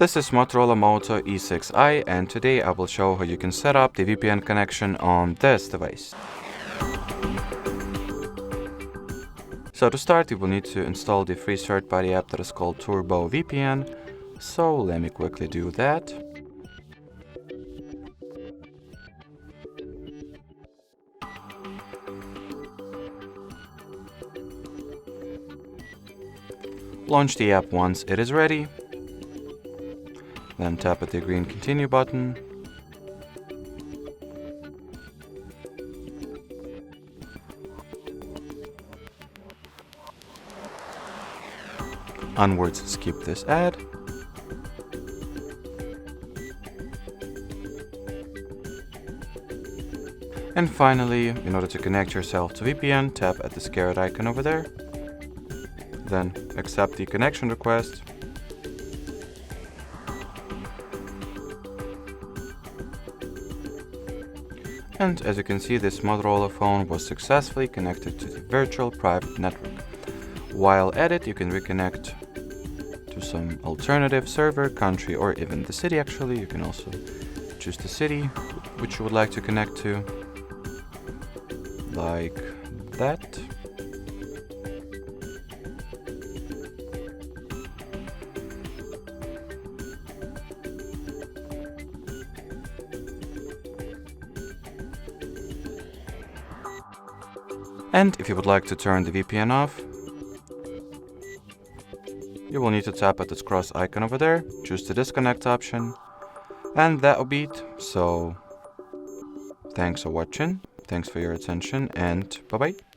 This is Motorola Moto E6i, and today I will show how you can set up the VPN connection on this device. So to start, you will need to install the free third-party app that is called Turbo VPN. So let me quickly do that. Launch the app once it is ready. Then tap at the green continue button. Onwards, skip this ad. And finally, in order to connect yourself to VPN, tap at the squared icon over there. Then accept the connection request. And as you can see, this Motorola phone was successfully connected to the virtual private network. While at it, you can reconnect to some alternative server, country, or even the city actually. You can also choose the city which you would like to connect to, like that. And if you would like to turn the VPN off, you will need to tap at this cross icon over there, choose the disconnect option, and that will be it. So thanks for watching, thanks for your attention, and bye bye.